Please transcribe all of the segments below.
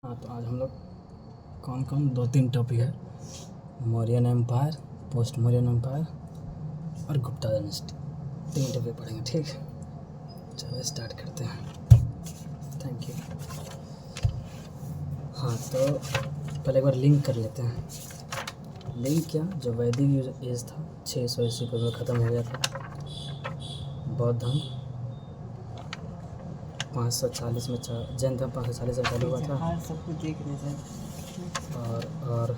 हाँ, तो आज हम लोग कौन कौन 2-3 टॉपिक है। Mauryan empire, post Mauryan empire और गुप्ता डायनेस्टी, 3 टॉपिक पढ़ेंगे। ठीक, चलो स्टार्ट करते हैं। Thank you. हाँ, तो पहले एक बार लिंक कर लेते हैं। लिंक क्या, जो वैदिक एज था 600 ईस्वी पूर्व में ख़त्म हो गया था। बौद्ध धर्म 540 में जैन धर्म 540 में चालू हुआ था। सब कुछ देख रहे सर। और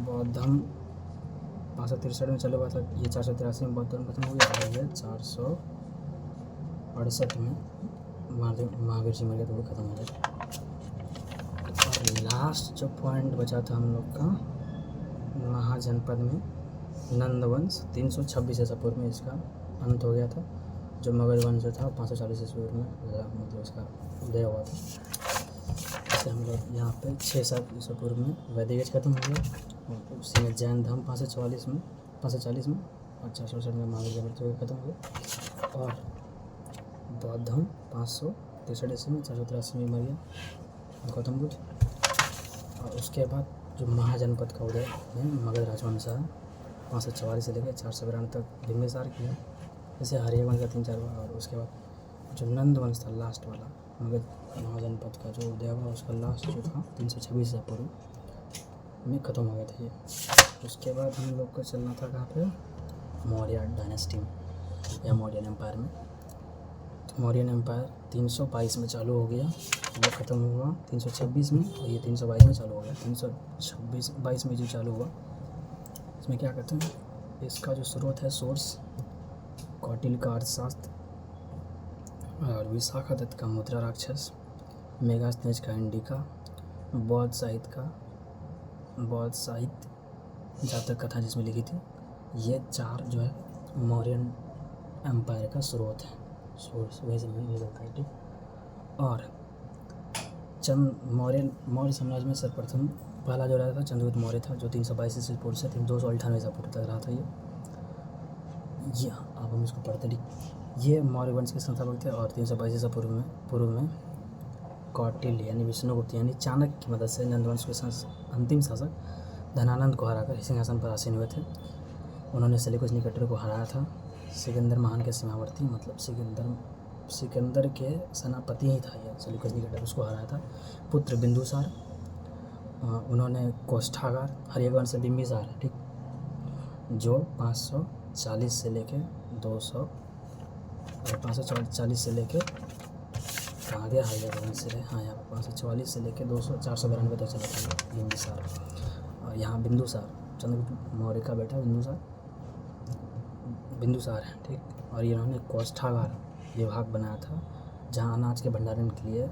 बौद्ध धर्म 563 में चालू हुआ था। ये 483 में बौद्ध धर्म खत्म हो गया और ये 468 में महावीर जी मर गए तो वो खत्म हो गया। और लास्ट जो पॉइंट बचा था हम लोग का, महाजनपद में नंदवंश 326 ईसा पूर्व में इसका अंत हो गया था। जो मगध वंश जो था 540 ईसा पूर्व में मतलब इसका उदय हुआ था। इससे हम लोग यहाँ पे 6-7 ईसा पूर्व में वैदिक एज खत्म हो गया। और उसी में जैन धर्म 540 में और 467 में महावीर जी मृत्यु खत्म हो गया। और बौद्ध धर्म 563 ईस्वी में 483 में मर गया गौतम बुद्ध। और उसके बाद जो महाजनपद का उदय में मगध राजवंश है 544 से लेकर 492 तक बिंबिसार किया। जैसे हरिया वंश का 3-4 बार। और उसके बाद जो नंद वंश था लास्ट वाला मगध महाजनपद का जो उदय हुआ, उसका लास्ट जो था 326 ईसा पूर्व में ख़त्म हो गया था ये। उसके बाद हम लोग को चलना था कहाँ पे, मौर्य डायनेस्टी में या मौर्यन एम्पायर में। तो मौर्यन एम्पायर 322 में चालू हो गया, वो ख़त्म हुआ 326 में और ये 322 में चालू हो गया। 322 में जो चालू हुआ, इसमें क्या कहते हैं, इसका जो स्रोत है, सोर्स कौटिल्य का अर्थशास्त्र और विशाखा दत्त का मुद्रा राक्षस, मेगास्थनीज का इंडिका, बौद्ध साहित्य जातक कथा जिसमें लिखी थी, ये 4 जो है मौर्यन एम्पायर का स्रोत है। सोर्स वही समझ जाता है। ठीक, और मौर्य साम्राज्य में सर्वप्रथम पहला जो रहा था चंद्रगुप्त मौर्य था, जो 322 ईस्वी पूर्व से 298 ईसा पूर्व तक रहा था। ये अब हम इसको पढ़ते लिख। ये मौर्य वंश के संस्थापक थे। और 322 ईसा पूर्व में कौटिल्य यानी विष्णुगुप्त यानी चाणक्य की मदद से नंदवंश के अंतिम शासक धनानंद को हराकर सिंहासन पर आसीन हुए थे। उन्होंने सेल्यूकस निकेटर को हराया था। सिकंदर महान के सीमावर्ती, मतलब सिकंदर के सेनापति ही था ये सेल्यूकस निकेटर, उसको हराया था। पुत्र बिंदुसार, उन्होंने कोष्ठागार हरियावंश से बिंबिसार, ठीक, जो 540 से लेके 200 और 540 से लेके कहाँ गया, हरियावंश से हाँ यहाँ 544 से लेके 492 तक चला था बिंबिसार। और यहाँ बिंदुसार चंद्रगुप्त मौर्य का बेटा बिंदुसार है। ठीक, और इन्होंने कोष्ठागार विभाग बनाया था, जहाँ अनाज के भंडारण के लिए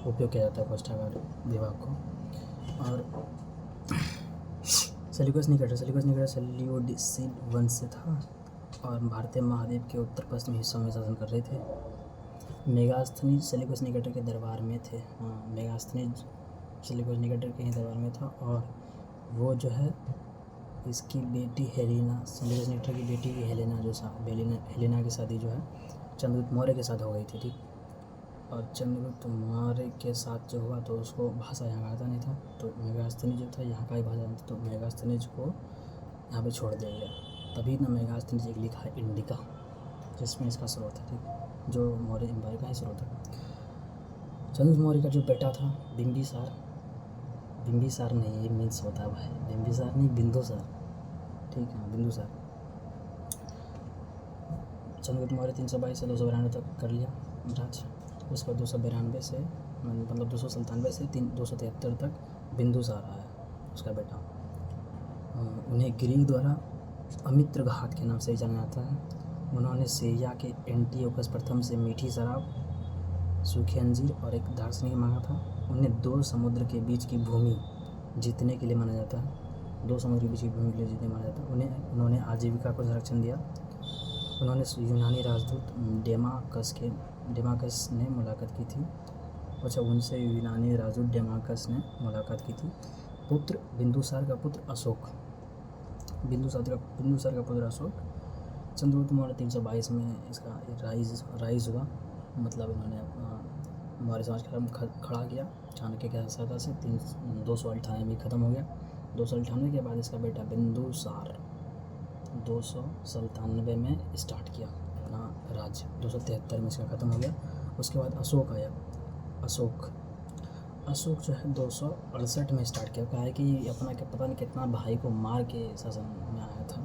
उपयोग किया जाता है कोष्ठागार विभाग को। और सेल्यूकस निकेटर सेल्यूसिड वंश से था और भारतीय महाद्वीप के उत्तर पश्चिमी हिस्सों में शासन कर रहे थे। मेगास्थनीज सेल्यूकस निकेटर के दरबार में थे। मेगास्थनीज सेल्यूकस निकेटर के ही दरबार में था। और वो जो है इसकी बेटी हेलेना, सेल्यूकस निकेटर की बेटी की हेलेना की शादी जो है चंद्रगुप्त मौर्य के साथ हो गई थी। ठीक, और चंद्रगुप्त मौर्य के साथ जो हुआ तो उसको भाषा यहाँ आता नहीं था, तो मेगास्थनीज जो था यहाँ का ही भाषा था, तो मेगास्थनीज को यहाँ पे छोड़ दिया गया। तभी ना मेगास्थनीज एक लिखा है इंडिका, जिसमें इसका स्रोत है। ठीक, जो मौर्य एम्पायर का ही स्रोत है। चंद्रगुप्त मौर्य का जो बेटा था बिंबिसार नहीं, ये मिक्स होता है भाई, बिंबिसार नहीं बिंदुसार। ठीक है, बिंदुसार। चंद्रगुप्त मौर्य 322 से 292 तक कर लिया राज। उसके बाद 292 से मतलब 297 से 273 तक बिंदुसार आया उसका बेटा। उन्हें ग्रीक द्वारा अमित्र घात के नाम से जाना जाता है। उन्होंने सीरिया के एंटियोकस प्रथम से मीठी शराब, सूखी अंजीर और एक दार्शनिक मांगा था। उन्हें 2 समुद्र के बीच की भूमि जीतने के लिए माना जाता है। 2 समुद्र के बीच की भूमि के लिए जीतने माना जाता है। उन्होंने आजीविका को संरक्षण दिया। उन्होंने यूनानी राजदूत डेमाकस ने मुलाकात की थी। अच्छा, उनसे यूनानी राजदूत डेमाकस ने मुलाकात की थी। पुत्र बिंदुसार का पुत्र अशोक चंद्रगुप्त मौर्य 322 में इसका राइज हुआ। मतलब इन्होंने मौर्य समाज खड़ा किया चाणक्य की सहायता से। 298 में ख़त्म हो गया। 298 के बाद इसका बेटा बिंदुसार 297 में स्टार्ट किया अपना राज्य। 273 में इसका ख़त्म हो गया। उसके बाद अशोक आया। अशोक जो है 268 में स्टार्ट किया। कहा है कि अपना के पता नहीं कितना भाई को मार के शासन में आया था।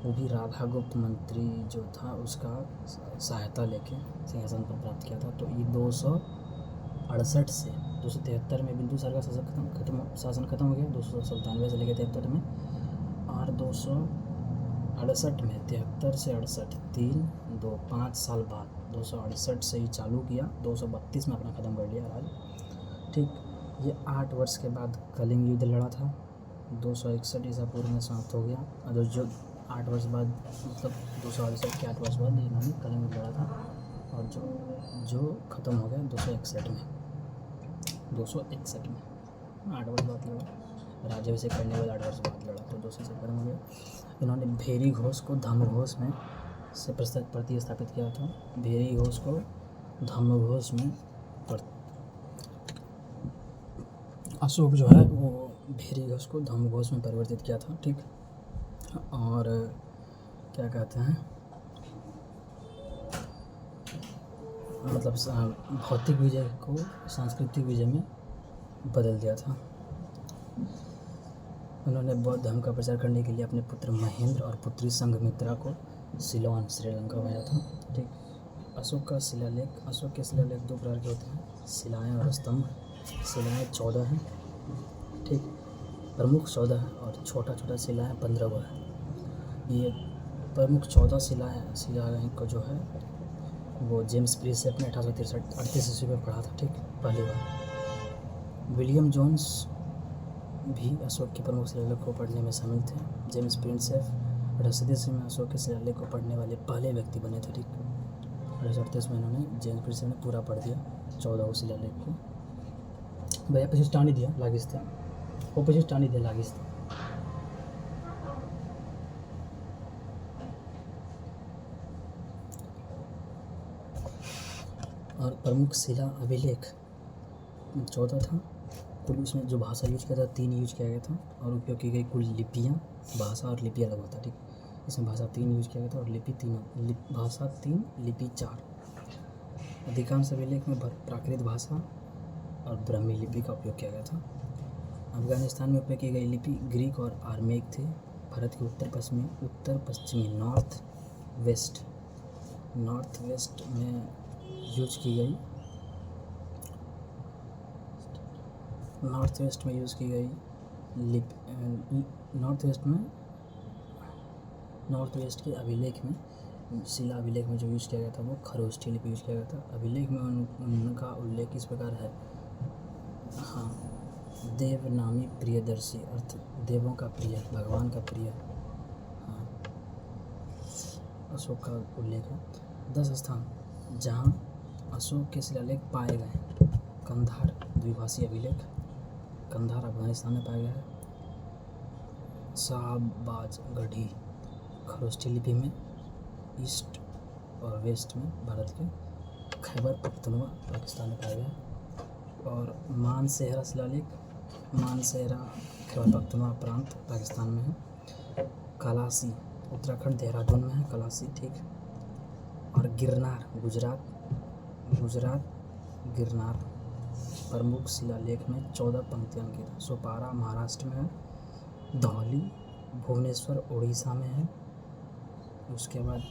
वो भी राधागुप्त मंत्री जो था उसका सहायता लेके सिंहासन पर प्राप्त किया था। तो ये 268 से 273 में बिंदुसार का शासन खत्म हो गया। 297 से लेकर 73 में, और 268 में 73 से 68 5 साल बाद 268 से ही चालू किया। 232 में अपना ख़त्म कर लिया राज। ठीक, ये 8 वर्ष के बाद कलिंग युद्ध लड़ा था। 261 ईसा पूर्व में समाप्त हो गया। और जो 8 वर्ष बाद मतलब 268 के 8 वर्ष बाद इन्होंने कलिंग युद्ध लड़ा था। और जो ख़त्म हो गया 261 में 8 वर्ष बाद लड़ा। राज्याभिषेक करने के बाद 8 वर्ष बाद लड़ा तो 261 खत्म हो गया। इन्होंने भेरी घोष को धम्मघोष में से प्रतिस्थापित किया था। भेरी घोष को धम्मघोष में अशोक जो है वो भेरी घोष को धम्मघोष में परिवर्तित किया था। ठीक, और क्या कहते हैं मतलब भौतिक विजय को सांस्कृतिक विजय में बदल दिया था। उन्होंने बौद्ध धर्म का प्रचार करने के लिए अपने पुत्र महेंद्र और पुत्री संघमित्रा को सिलोन श्रीलंका भेजा था। ठीक, अशोक के शिलालेख 2 प्रकार के होते हैं, शिलाएँ और स्तंभ। शिलाएँ 14 हैं। ठीक, प्रमुख 14 है और छोटा शिलाएँ 15 वो है। ये प्रमुख 14 शिलाएँ को जो है वो जेम्स प्रिंसेप ने 1838 ईस्वी में पढ़ा था। ठीक, पहली बार। विलियम जोन्स भी अशोक के प्रमुख शिलालेख को पढ़ने में शामिल थे। जेम्स प्रिंसेप 1837 ईस्वी में अशोक के शिलालेख को पढ़ने वाले पहले व्यक्ति बने थे। ठीक, 1838 में इन्होंने जेम्स प्रिंसेप ने पूरा पढ़ दिया 14 शिलालेख को। भैया पचिस्तानी दिया लागिस्तान, वो पचिस्तानी दिया लागिस्तान। और प्रमुख शिला अभिलेख 14 था। कुल उसमें जो भाषा यूज किया था 3 यूज किया गया था और उपयोग की गई कुल लिपियाँ, भाषा और लिपि अलग होता है। ठीक, इसमें भाषा 3 यूज किया गया था और लिपि 3, भाषा 3 लिपि 4। अधिकांश अभिलेख में प्राकृत भाषा और ब्राह्मी लिपि का उपयोग किया गया था। अफगानिस्तान में उपयोग की गई लिपि ग्रीक और आर्मेक थी। भारत के उत्तर पश्चिमी नॉर्थ वेस्ट में यूज की गई नॉर्थ वेस्ट के अभिलेख में, शिला अभिलेख में जो यूज किया गया था वो खरोष्ठी लिपि यूज किया गया था। अभिलेख में उनका उल्लेख इस प्रकार है। हाँ, देवनामी प्रियदर्शी, अर्थ देवों का प्रिय, भगवान का प्रिय। हाँ, अशोक का उल्लेख है। 10 स्थान जहाँ अशोक के शिलालेख पाए गए। कंधार द्विभाषी अभिलेख, कंधार अफगानिस्तान में पाया गया है। शाहबाज गढ़ी खरोष्ठी लिपि में ईस्ट और वेस्ट में भारत के। खैबर पख्तूनख्वा पाकिस्तान में पाया गया है। और मानसेहरा शिलालेख, मानसेहरा खैबर पख्तूनख्वा प्रांत पाकिस्तान में है। कलासी उत्तराखंड देहरादून में है कलासी। ठीक, और गिरनार गुजरात गिरनार प्रमुख शिलालेख में 14 पंक्तियाँ अंकित है। सोपारा महाराष्ट्र में है। धौली भुवनेश्वर उड़ीसा में है। उसके बाद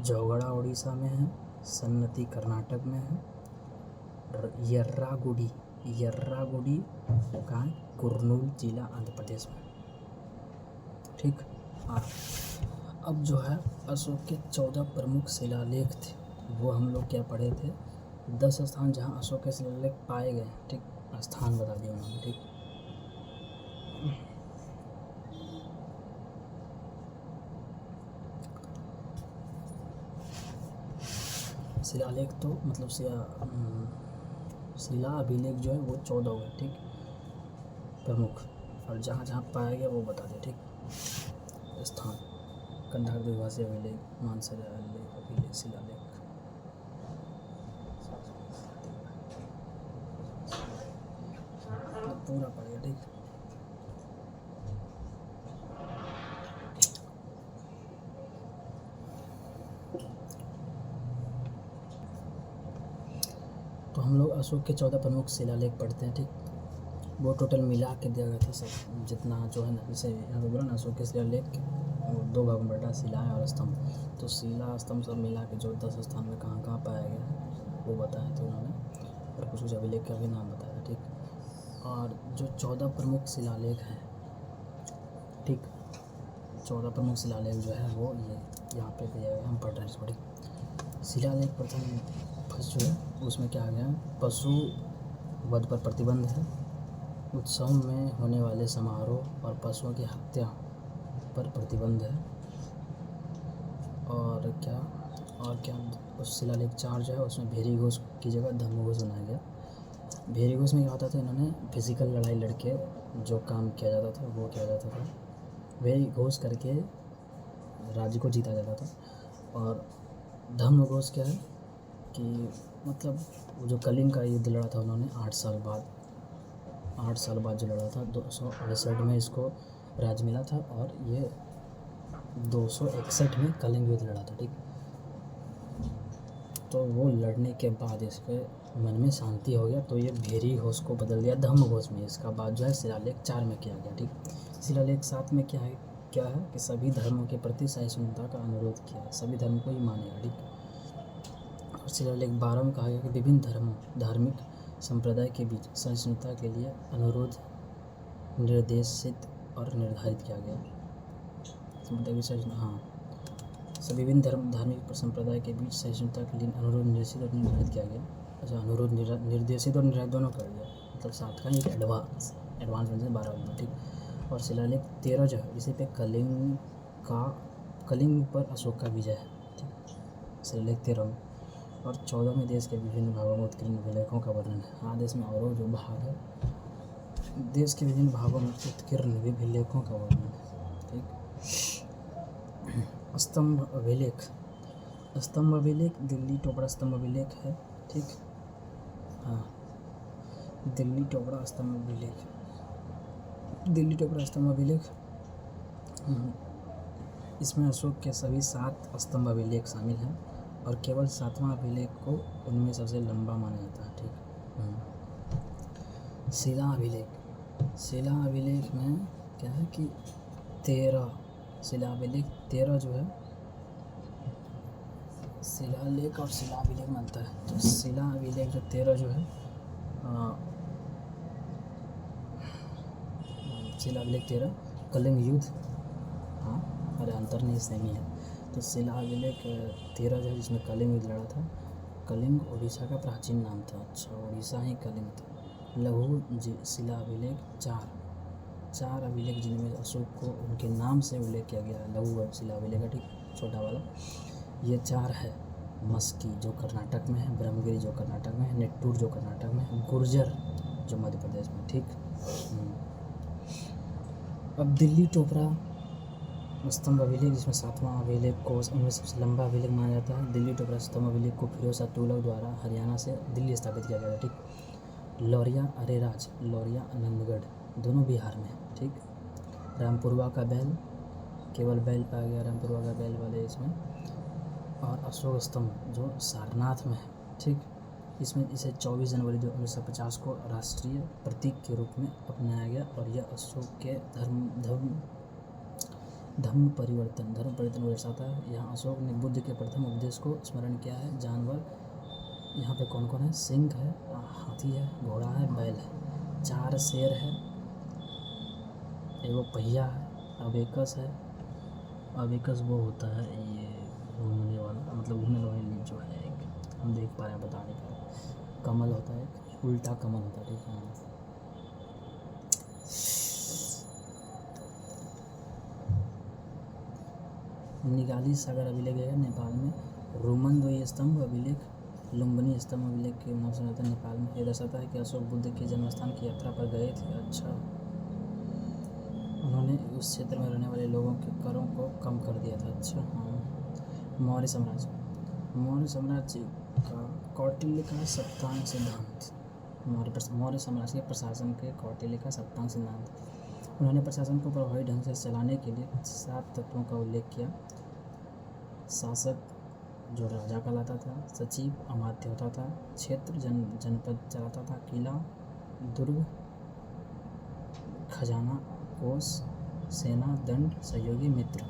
जौगड़ा उड़ीसा में है। सन्नती कर्नाटक में है। यर्रागुडी का कुर्नूल जिला आंध्र प्रदेश में। ठीक, हाँ, अब जो है अशोक के 14 प्रमुख शिलालेख थे वो हम लोग क्या पढ़े थे। 10 स्थान जहाँ अशोक के शिलालेख पाए गए। ठीक, स्थान बता दिया उन्होंने। ठीक, शिलालेख तो मतलब शिला अभिलेख जो है वो 14 हुए। ठीक, प्रमुख, और जहाँ जहाँ पाया गया वो बता दें। ठीक, स्थान कंधार द्विभाषी अभिलेख, मानसेहरा अभिलेख, शिलालेख। पूरा पड़ेगा, ठीक। तो हम लोग अशोक के 14 प्रमुख शिलालेख पढ़ते हैं, ठीक। वो टोटल मिला के दिया गया था सब, जितना जो है ना, जैसे यहाँ पे बोला ना अशोक के शिलालेख 2 भाग में बटा, शिला और स्तंभ। तो शिला स्तंभ सब मिला के जो 10 स्थान में कहाँ कहाँ पाया गया है वो बताया था उन्होंने, और कुछ कुछ अभिलेख का भी नाम बताया, ठीक। और जो 14 प्रमुख शिलालेख हैं, ठीक, 14 प्रमुख शिलालेख जो है वो ये यहाँ पे दिया गया, हम पढ़ रहे हैं थोड़ी। शिलालेख प्रथम फर्स्ट जो है उसमें क्या आ गया, पशु वध पर प्रतिबंध है, उत्सव में होने वाले समारोह और पशुओं की हत्या पर प्रतिबंध है, और क्या उस शिलालेख 4 जो है उसमें भेरी घोष की जगह धम्म घोष बनाया गया। भेरी घोष में क्या होता था, इन्होंने फिजिकल लड़ाई लड़के जो काम किया जाता था वो किया जाता था, भेरी घोष करके राज्य को जीता जाता था। और धम्म घोष क्या है कि मतलब वो जो कलिंग का युद्ध लड़ा था उन्होंने 8 साल बाद जो लड़ा था, 268 में इसको राज्य मिला था, और ये 261 में कलिंग युद्ध लड़ा था, ठीक। तो वो लड़ने के बाद इसके मन में शांति हो गया, तो ये भेरी घोष को बदल दिया धम्म घोष में। इसका बाद जो है शिलालेख 4 में किया गया, ठीक। शिलालेख 7 में क्या है कि सभी धर्मों के प्रति सहिष्णुता का अनुरोध किया, सभी धर्म को ही मानेगा, ठीक। और शिलालेख 12 में कहा गया कि विभिन्न धार्मिक संप्रदाय के बीच सहिष्णुता के लिए अनुरोध निर्देशित और निर्धारित किया गया। हाँ, सभी विभिन्न धार्मिक संप्रदाय के बीच सहिष्णुता के लिए अनुरोध निर्देशित और निर्धारित किया गया। अच्छा, अनुरोध निर्देशित और निर्धारित दोनों कर दिया, मतलब 7 का एक एडवांस में 12 में, ठीक। और शिलालेख 13 जो है इसी पे कलिंग पर अशोक का विजय है, ठीक, शिलालेख 13 में। और 14 में देश के विभिन्न भागों में उत्कीर्ण अभिलेखों का वर्णन है। हाँ, देश में और जो भाग है, देश के विभिन्न भागों में उत्कीर्ण अभिलेखों का वर्णन है, ठीक। स्तंभ अभिलेख दिल्ली टोपरा स्तंभ अभिलेख है, ठीक। हाँ, दिल्ली टोपरा स्तंभ अभिलेख इसमें अशोक के सभी 7 स्तंभ अभिलेख शामिल हैं, और केवल 7वां अभिलेख को उनमें सबसे लंबा माना जाता है, ठीक। शिला अभिलेख में क्या है कि 13 शिलाभिलेख 13 जो है, शिलालेख और शिलाभिलेख में अंतर है। तो शिलाभिलेख जो 13 जो है, शिलाभिलेख 13 कलिंग युद्ध, हाँ, अरे अंतर नहीं, सेम ही है। तो शिलाभिलेख 13 जो है जिसमें कलिंग युद्ध लड़ा था, कलिंग उड़ीसा का प्राचीन नाम था, अच्छा, उड़ीसा ही कलिंग था। लघु शिलाभिलेख 4 अभिलेख जिनमें अशोक को उनके नाम से उल्लेख किया गया है, लघु शिलाभिलेख है, ठीक, छोटा वाला। ये 4 है, मस्की जो कर्नाटक में है, ब्रह्मगिरी जो कर्नाटक में है, नेट्टूर जो कर्नाटक में है, गुर्जर जो मध्य प्रदेश में, ठीक। अब दिल्ली टोपरा स्तंभ अभिलेख जिसमें 7वां अभिलेख को उनमें सबसे लंबा अभिलेख माना जाता है। दिल्ली टोपरा स्तंभ अभिलेख को फिरोज शाह तुगलक द्वारा हरियाणा से दिल्ली स्थापित किया गया था, ठीक। लौरिया अरेराज, लौरिया आनंदगढ़ दोनों बिहार में, ठीक। रामपुरवा का बैल, केवल बैल पाया गया रामपुरवा का बैल वाले इसमें। और अशोक स्तंभ जो सारनाथ में है, ठीक, इसमें इसे 24 जनवरी 1950 को राष्ट्रीय प्रतीक के रूप में अपनाया गया, और यह अशोक के धर्म परिवर्तन को दर्शाता है। यहाँ अशोक ने बुद्ध के प्रथम उपदेश को स्मरण किया है। जानवर यहाँ पे कौन कौन है, सिंह है, हाथी है, घोड़ा है, बैल है, 4 शेर है, एगो पहिया है, अबेकस है। अबेकस वो होता है ये घूमने वाला, मतलब घूमने वाली जो है, एक हम देख पा रहे हैं, बता नहीं पा रहे, कमल होता है, एक उल्टा कमल होता है, ठीक है। निगाली सागर अभिलेख है नेपाल में। रोमन स्तंभ अभिलेख लुम्बिनी स्तंभ अभिलेख के नाम से रहता है नेपाल में। यह दर्शाता है कि अशोक बुद्ध के जन्मस्थान की यात्रा पर गए थे। अच्छा, उन्होंने उस क्षेत्र में रहने वाले लोगों के करों को कम कर दिया था। अच्छा, हाँ। मौर्य साम्राज्य का कौटिल्य का सप्तांग सिद्धांत, मौर्य साम्राज्य के प्रशासन के कौटिल्य का सप्तांग सिद्धांत। उन्होंने प्रशासन को प्रभावी ढंग से चलाने के लिए 7 तत्वों का उल्लेख किया। शासक जो राजा कहलाता था, सचिव अमात्य होता था, क्षेत्र जनपद चलाता था, किला दुर्ग खजाना कोष सेना दंड सहयोगी मित्र,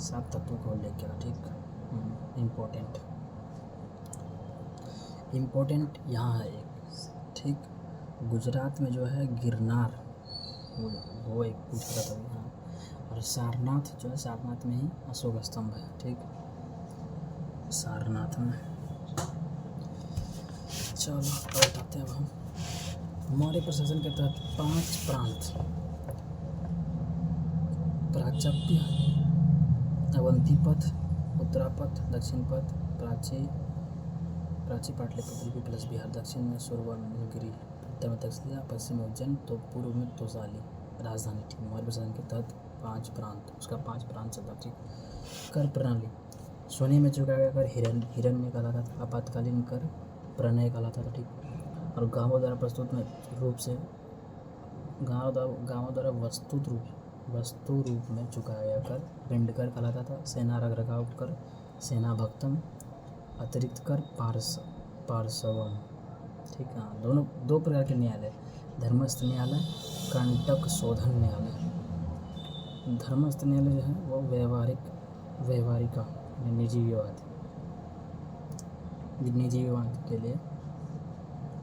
7 तत्वों का उल्लेख किया। ठीक, इम्पोर्टेंट यहाँ है एक, ठीक, गुजरात में जो है गिरनार वो एक पूछ रहा था यहाँ, और सारनाथ जो है, सारनाथ में ही अशोक स्तंभ है। ठीक, सारनाथ में। चलो अब आते हैं अब हम मौर्य प्रशासन के तहत 5 प्रांत प्राचाप्य, अवंतीपथ, उत्तरापथ, दक्षिणपथ, प्राची पाटलिपुत्र यूपी प्लस बिहार, दक्षिण में सुरवनगिरी, उत्तर में तक्षशिला, पश्चिम में उज्जैन, तो पूर्व में तोसाली राजधानी। ठीक, मौर्य प्रशासन के तहत 5 प्रांत, उसका 5 प्रांत चलता। ठीक, कर प्रणाली, सोने में चुकाया गया कर हिरण्य कहलाता था, आपातकालीन कर प्रणय कहलाता था। ठीक, और गांवों द्वारा प्रस्तुत में रूप से गांवों द्वारा वस्तु रूप में चुकाया गया कर पिंड कर कहलाता था, सेना रखरखाव कर सेना भक्तम, अतिरिक्त कर पार्सवम। ठीक है, दोनों 2 प्रकार के न्यायालय, धर्मस्थ न्यायालय, कंटक शोधन न्यायालय। धर्मस्थ न्यायालय जो है वो व्यवहारिका निजी विवाद के लिए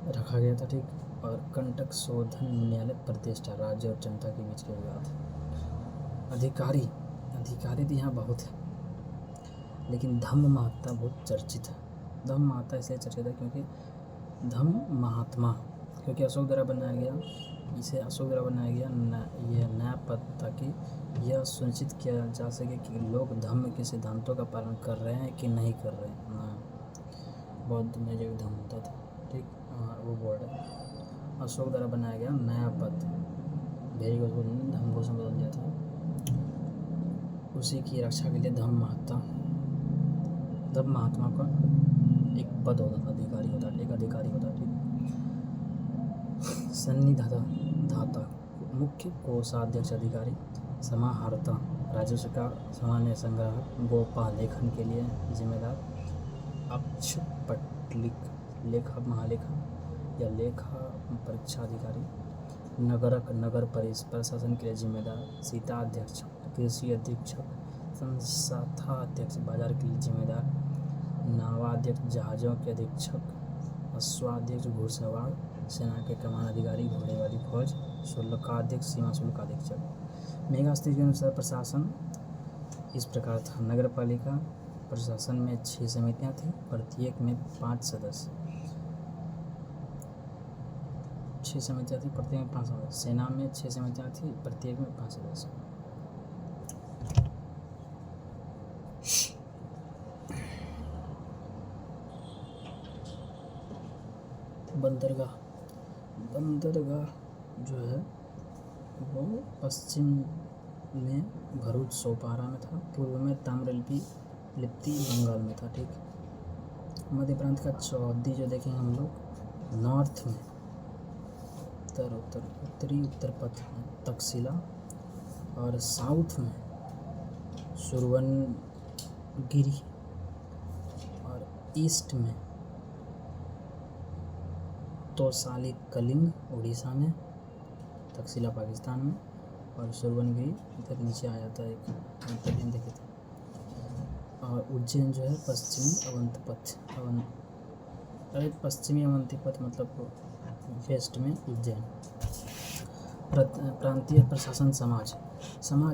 रखा गया था। ठीक, और कंटक शोधन न्यायालय प्रतिष्ठा, राज्य और जनता के बीच के विवाद। अधिकारी तो यहाँ बहुत है, लेकिन धम्म महत्ता बहुत चर्चित है। धम्म महत्ता इसलिए चर्चित है क्योंकि धम्म महात्मा, क्योंकि अशोक द्वारा बनाया गया, यह नया पद ताकि यह सुनिश्चित किया जा सके कि लोग धम्म के सिद्धांतों का पालन कर रहे हैं कि नहीं कर रहे हैं ना। बौद्ध में जो धम्म होता था, ठीक, वो बोल रहे हैं अशोक द्वारा बनाया गया नया पद, भेरी को धम्म को बदल दिया था, उसी की रक्षा के लिए धम्म महात्मा का एक पद होता था, अधिकारी होता था। ठीक, सन्निधाता मुख्य कोषाध्यक्ष अधिकारी, समाहर्ता राजस्व का सामान्य संग्राहक, गोपाल लेखन के लिए जिम्मेदार, अक्षपटलिक लेखा महालेखा या लेखा परीक्षा अधिकारी, नगरक नगर प्रशासन के लिए जिम्मेदार, सीता अध्यक्ष कृषि अधीक्षक, संस्थाथा अध्यक्ष बाजार के लिए जिम्मेदार, नावाध्यक्ष जहाज़ों के अधीक्षक, अश्वाध्यक्ष घुड़सवार, सेना के कमान अधिकारी घोड़ेवाली फौज, शुल्काध्यक्ष सीमा शुल्क अधीक्षक। मेघास्थिति के अनुसार प्रशासन इस प्रकार था। नगर पालिका प्रशासन में 6 समितियां थीं, प्रत्येक में 5 सदस्य। 6 समितियां थी, प्रत्येक में 5 सदस्य। सेना में 6 समितियां थी, प्रत्येक में 5 सदस्य। बंदरगाह जो है वो पश्चिम में भरूच सोपारा में था, पूर्व में ताम्रलिप्ति बंगाल में था। ठीक, मध्य प्रांत का चौहद्दी जो देखेंगे हम लोग, नॉर्थ में उत्तर पथ में तक्षशिला, और साउथ में सुरवनगिरी, और ईस्ट में तोसाली कलिंग उड़ीसा में, तक्षशिला पाकिस्तान में, और सुरवनगिरी इधर नीचे आ जाता है, एक देखे थे। और उज्जैन जो है पश्चिमी अवंतीपथ मतलब वेस्ट में उज्जैन। प्रांतीय प्रशासन समाज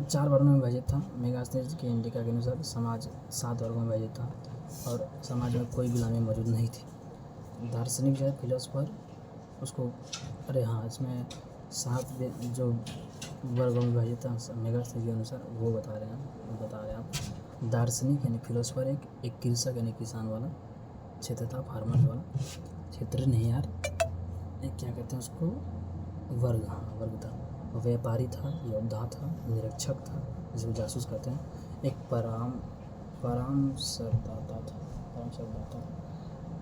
4 वर्गों में विभाजित था। मेगास्थनीज के इंडिका के अनुसार समाज 7 वर्गों में विभाजित था, और समाज में कोई गुलामी मौजूद नहीं थी। दार्शनिक जो है फिलोसफर उसको इसमें 7 जो वर्गों में विभाजित था मेगास्थनीज के अनुसार वो बता रहे हैं आप। दार्शनिक यानी फिलोसफर एक कृषक यानी किसान वाला क्षेत्र था, फार्मर वाला क्षेत्र नहीं यार, एक क्या कहते हैं उसको, वर्ग था। व्यापारी था, योद्धा था, निरीक्षक था जिसको जासूस कहते हैं, एक परामर्शदाता था,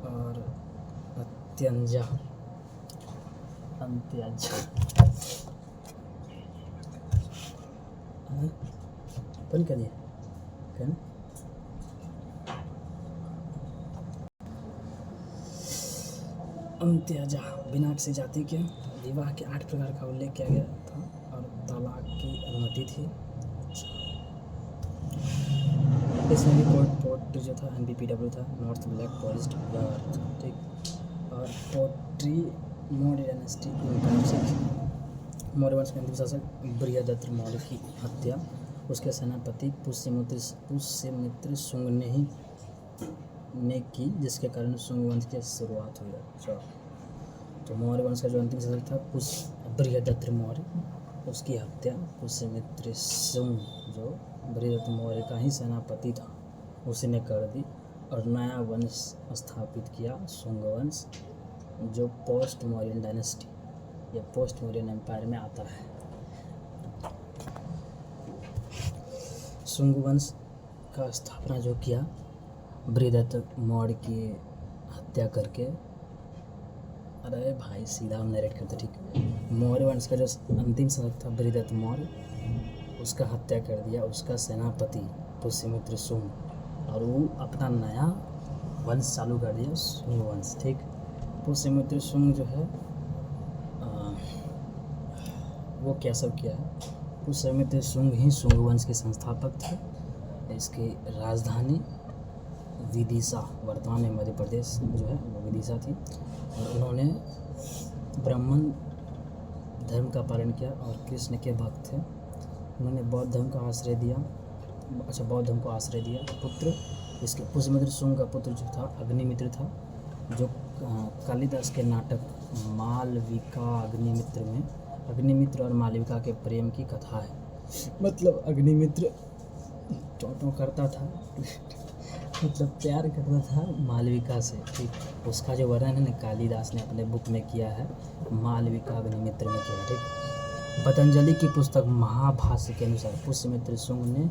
और अत्यंजा अंत्याज बंद करिए क्या अंत्याजा बिना किसी जाति के विवाह के 8 प्रकार का उल्लेख किया गया था और तलाक की अनुमति थी। इसमें भी पोर्ट जो था NBPW था, नॉर्थ ब्लैक फॉरेस्ट था, ठीक। और पोट्री मौर्य डायनेस्टी मौर्य वंश के अंतिम शासक बृहदत्त मौर्य की हत्या उसके सेनापति पुष्यमित्र शुंग ने की, जिसके कारण शुंग वंश की शुरुआत हुई। अच्छा, तो मौर्य वंश का जो अंतिम शासक था बृहदत्त मौर्य, उसकी हत्या पुष्यमित्र शुंग जो बृहदत्त मौर्य का ही सेनापति था उसने कर दी और नया वंश स्थापित किया, शुंग वंश, जो पोस्ट मौर्यन डायनेस्टी या पोस्ट मौर्यन एम्पायर में आता है। शुंग वंश का स्थापना जो किया बृहदत्त मौर्य की हत्या करके। अरे भाई सीधा हम नरेट करते, ठीक। मौर्य वंश का जो अंतिम शासक था बृहदत्त मौर्य, उसका हत्या कर दिया उसका सेनापति पुष्यमित्र शुंग, और वो अपना नया वंश चालू कर दिया, शुंग वंश, ठीक। पुष्यमित्र शुंग जो है वो क्या सब किया है, पुष्यमित्र शुंग ही शुंग वंश के संस्थापक थे। इसकी राजधानी विदिशा, वर्तमान में मध्य प्रदेश जो है वो विदिशा थी, और उन्होंने ब्राह्मण धर्म का पालन किया और कृष्ण के भक्त थे। उन्होंने बौद्ध धर्म का आश्रय दिया, बौद्ध धर्म को आश्रय दिया। पुत्र इसके पुष्यमित्र शुंग का पुत्र जो था अग्निमित्र था, जो कालिदास के नाटक मालविका अग्निमित्र में अग्निमित्र और मालविका के प्रेम की कथा है। मतलब अग्निमित्र टोटो करता था मतलब प्यार करता था मालविका से, ठीक। उसका जो वर्णन है ना कालिदास ने अपने बुक में किया है, मालविका अग्निमित्र में किया, ठीक। पतंजलि की पुस्तक महाभाष्य के अनुसार पुष्यमित्र शुंग ने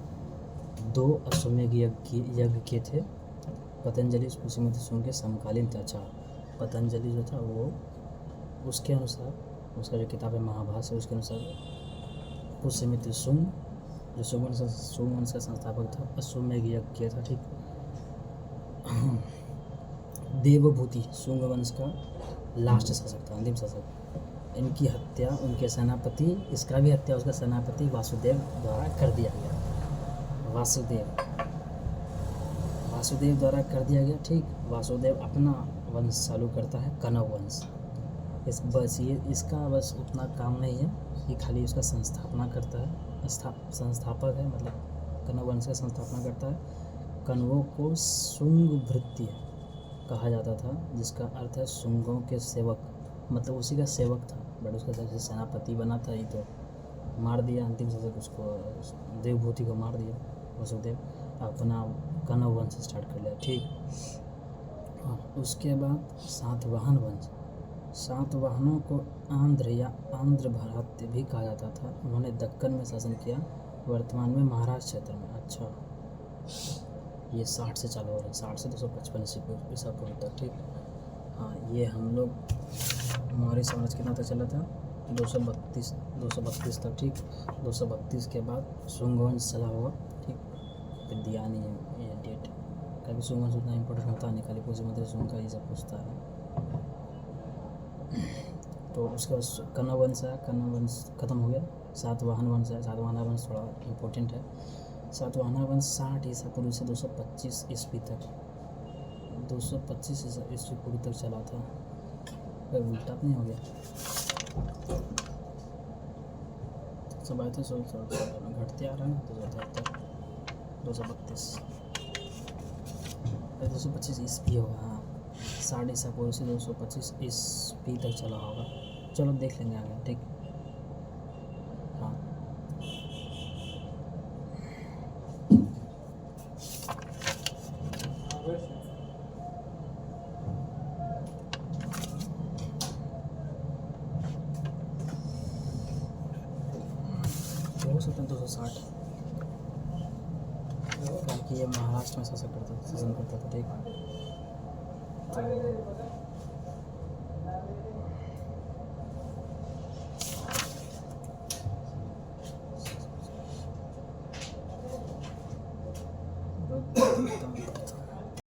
2 अश्वमेध यज्ञ किए थे। पतंजलि पुष्यमित्र शुंग के समकालीन थे। अच्छा, पतंजलि जो था वो उसके अनुसार, उसका जो किताब है महाभाष्य, उसके अनुसार पुष्यमित्र शुंग जो शुंग वंश का संस्थापक था, अश्वमेध यज्ञ किया था, ठीक। देवभूति शुंग वंश का लास्ट शासक था, अंतिम शासक। इनकी हत्या उनके सेनापति, इसका भी हत्या उसका सेनापति वासुदेव द्वारा कर दिया गया। वासुदेव द्वारा कर दिया गया, ठीक। वासुदेव अपना वंश चालू करता है, कनव वंश। इसका बस उतना काम नहीं है, ये खाली उसका संस्थापना करता है, संस्थापक है, मतलब कनव वंश का संस्थापना करता है। कनवों को शुंग भृत्य कहा जाता था, जिसका अर्थ है शुंगों के सेवक, मतलब उसी का सेवक था, बट उसका जैसे सेनापति बना था, ये तो मार दिया अंतिम शासक, उसको देवभूति को मार दिया वासुदेव, अपना कनव वंश स्टार्ट कर लिया, ठीक। उसके बाद सातवाहन वंश, सातवाहनों को आंध्र या आंध्र भारत भी कहा जाता था। उन्होंने दक्कन में शासन किया, वर्तमान में महाराष्ट्र क्षेत्र में। अच्छा, ये 60 से चालू हो रहा है, 60 से 255 ईसा पूर्व तक, ठीक। हाँ, ये हम लोग मौर्य साम्राज्य कितना तक चला था, 232 तक, ठीक। 232 के बाद शुंग वंश चला होगा, ठीक। फिर दिया नहीं है ये डेट, कभी शुंग वंश उतना इम्पोर्टेंट होता नहीं, खाली पुष्यमित्र शुंग का ये सब पूछता है। तो उसके बाद कनव वंश है, कनव वंश खत्म हो गया। सातवाहन वंश है, सातवाहन वंश थोड़ा इम्पोर्टेंट है। सातवाहन वंश 60 ईसा पूर्व से 225 ईस्वी तक, 225 ईस्वी पूर्व तक चला था। उल्टा नहीं हो गया, सब आए थे, घटते आ रहे हैं, 232 225 ईस्वी होगा। हाँ, 60 ईसा पूर्व से 225 ईस्वी तक चला होगा। चलो देख लेंगे आगे, ठीक। हाँ, हो सकता है 260, क्योंकि ये महाराष्ट्र में शासन करता था, ठीक। तो बहुत